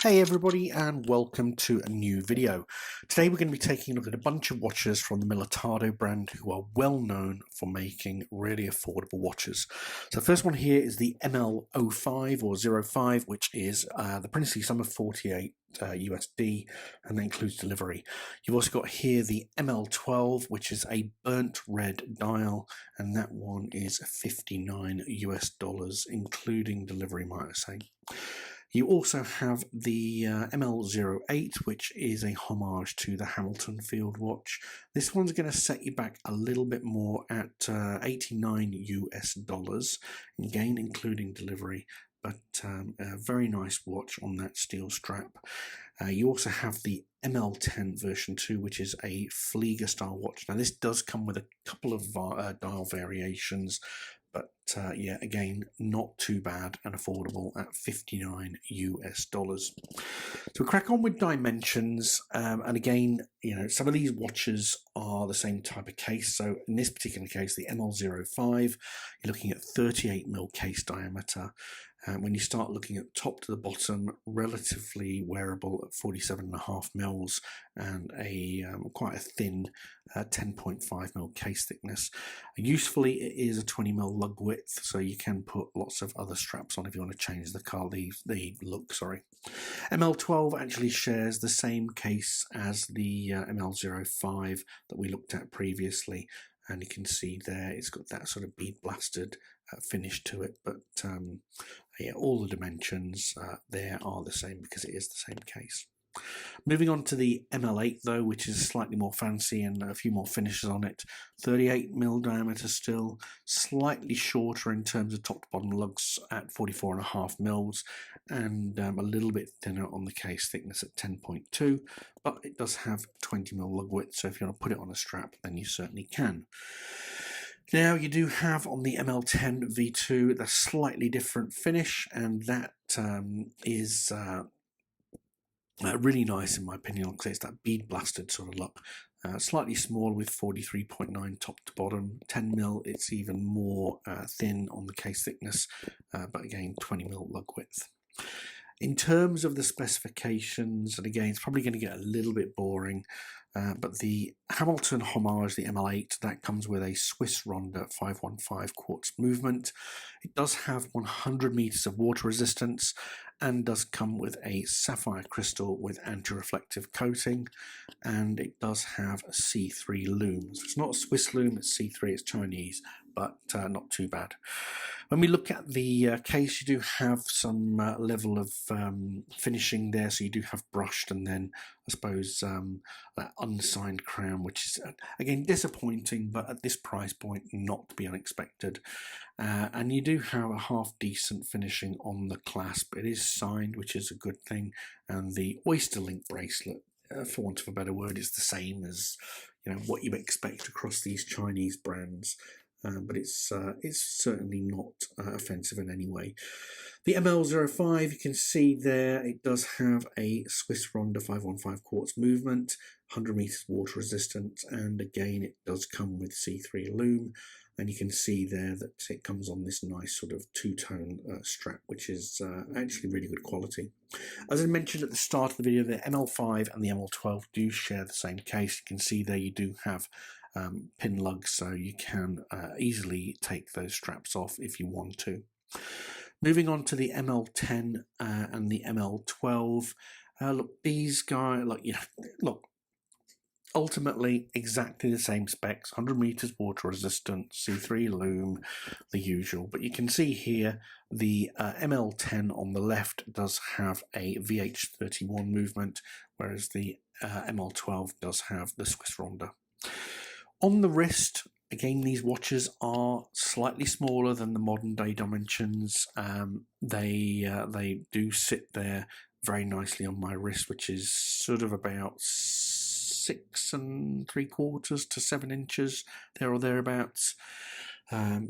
Hey everybody, and welcome to a new video. Today we're going to be taking a look at a bunch of watches from the Militardo brand who are well known for making really affordable watches. So the first one here is the ML05 or 05, which is the princely sum of 48 USD, and that includes delivery. You've also got here the ML12, which is a burnt red dial, and that one is 59 US dollars, including delivery, might I say. You also have the ML08, which is a homage to the Hamilton field watch. This one's going to set you back a little bit more at 89 US dollars, again including delivery, but a very nice watch on that steel strap. You also have the ML10 version 2, which is a Flieger style watch. Now this does come with a couple of dial variations, but yeah, again, not too bad and affordable at 59 US dollars. So we crack on with dimensions, and again, you know, some of these watches are the same type of case. So in this particular case, the ML05, you're looking at 38mm case diameter. When you start looking at top to the bottom, relatively wearable at 47.5 mils and a quite a thin 10.5mm case thickness. Usefully, it is a 20mm lug width, so you can put lots of other straps on if you want to change the look. Sorry. ML12 actually shares the same case as the ML05 that we looked at previously, and you can see there it's got that sort of bead blasted finish to it, but yeah, all the dimensions there are the same because it is the same case. Moving on to the ML8 though, which is slightly more fancy and a few more finishes on it. 38mm diameter still, slightly shorter in terms of top to bottom lugs at 44.5 mils, and a little bit thinner on the case thickness at 10.2, but it does have 20mm lug width, so if you want to put it on a strap then you certainly can. Now you do have on the ML10 V2 the slightly different finish, and that is really nice in my opinion, because it's that bead blasted sort of look. Slightly small with 43.9 top to bottom, 10mm it's even more thin on the case thickness, but again 20mm lug width. In terms of the specifications, and again it's probably going to get a little bit boring, but the Hamilton homage, the ML8, that comes with a Swiss Ronda 515 quartz movement. It does have 100 meters of water resistance and does come with a sapphire crystal with anti-reflective coating, and it does have a C3 lume. So it's not a Swiss lume, it's C3, it's Chinese, but not too bad. When we look at the case, you do have some level of finishing there, so you do have brushed and then I suppose that unsigned crown, which is again disappointing, but at this price point not to be unexpected. And you do have a half decent finishing on the clasp. It is signed, which is a good thing, and the oyster link bracelet, for want of a better word, is the same as, you know, what you expect across these Chinese brands. But it's certainly not offensive in any way. The ML05, you can see there, it does have a Swiss Ronda 515 quartz movement, 100 meters water resistant, and again it does come with C3 lume, and you can see there that it comes on this nice sort of two-tone strap, which is actually really good quality. As I mentioned at the start of the video, the ML5 and the ML12 do share the same case. You can see there you do have pin lugs, so you can easily take those straps off if you want to. Moving on to the ML10 and the ML12, look, these guys, look, ultimately exactly the same specs, 100 meters water resistant, C3 lume, the usual. But you can see here the ML10 on the left does have a VH31 movement, whereas the ML12 does have the Swiss Ronda. On the wrist, again, these watches are slightly smaller than the modern day dimensions. They do sit there very nicely on my wrist, which is sort of about 6 3/4 to 7 inches, there or thereabouts.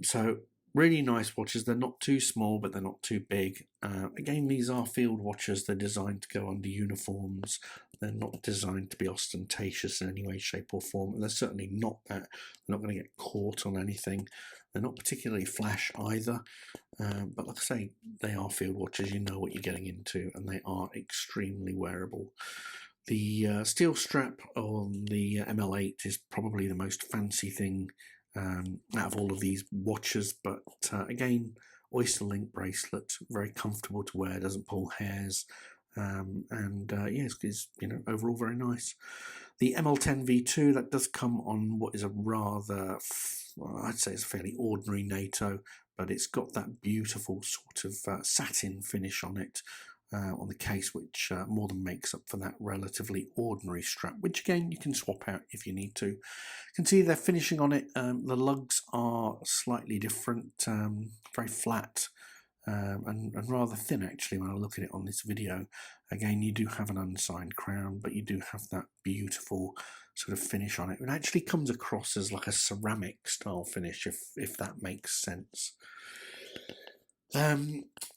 So really nice watches. They're not too small, but they're not too big. Again, these are field watches. They're designed to go under uniforms. They're not designed to be ostentatious in any way, shape or form. And they're certainly not that. They're not going to get caught on anything. They're not particularly flash either, but like I say, they are field watches. You know what you're getting into, and they are extremely wearable. The steel strap on the ML8 is probably the most fancy thing out of all of these watches, but again, oyster link bracelet, very comfortable to wear, doesn't pull hairs, and yeah, it's overall very nice. The ML10 V2, that does come on what is a rather, I'd say it's a fairly ordinary NATO, but it's got that beautiful sort of satin finish on it, on the case, which more than makes up for that relatively ordinary strap, which again you can swap out if you need to. You can see they're finishing on it. The lugs are slightly different, very flat, and rather thin actually when I look at it on this video. Again, you do have an unsigned crown, but you do have that beautiful sort of finish on it. It actually comes across as like a ceramic style finish, if that makes sense.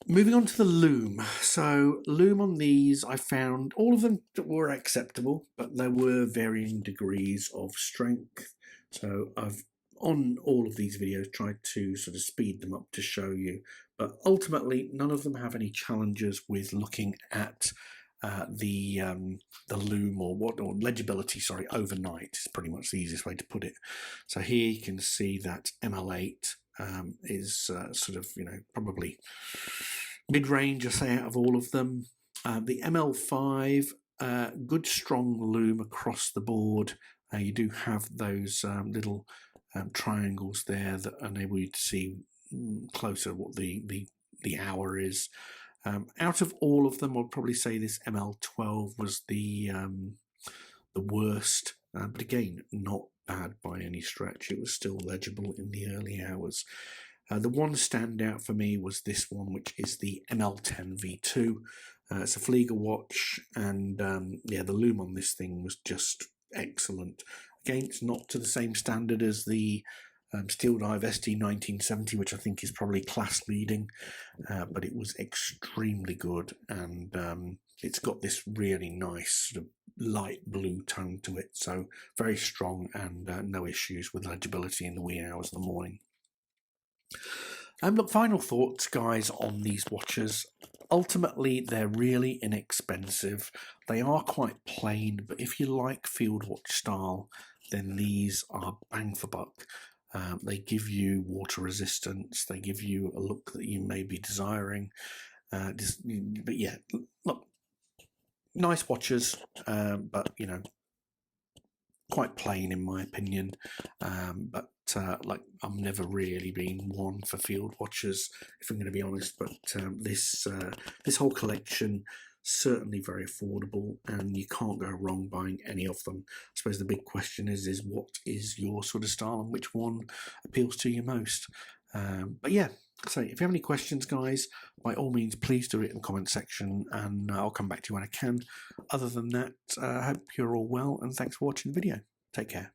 Moving on to the Lume. So Lume on these, I found all of them were acceptable, but there were varying degrees of strength. So I've, on all of these videos, tried to sort of speed them up to show you, but ultimately none of them have any challenges with looking at the Lume or legibility, sorry, overnight is pretty much the easiest way to put it. So here you can see that ML8 is sort of, probably mid-range, I say, out of all of them. The ML5, good strong Lume across the board. You do have those little triangles there that enable you to see closer what the hour is. Out of all of them, I'd probably say this ML12 was the worst, but again, not bad by any stretch. It was still legible in the early hours. The one standout for me was this one, which is the ML10 V2. It's a Flieger watch, and yeah, the Lume on this thing was just excellent. Again, it's not to the same standard as the Steel Dive ST 1970, which I think is probably class leading, but it was extremely good, and it's got this really nice sort of light blue tone to it, so very strong, and no issues with legibility in the wee hours of the morning. Look, final thoughts, guys, on these watches. Ultimately, they're really inexpensive. They are quite plain, but if you like field watch style, then these are bang for buck. They give you water resistance. They give you a look that you may be desiring. But yeah, look, nice watches, but quite plain in my opinion. But like, I've never really been one for field watches, if I'm going to be honest. But this whole collection, certainly very affordable, and you can't go wrong buying any of them. I suppose the big question is what is your sort of style and which one appeals to you most? But yeah, so if you have any questions, guys, by all means, please do it in the comment section, and I'll come back to you when I can. Other than that, I hope you're all well, and thanks for watching the video. Take care.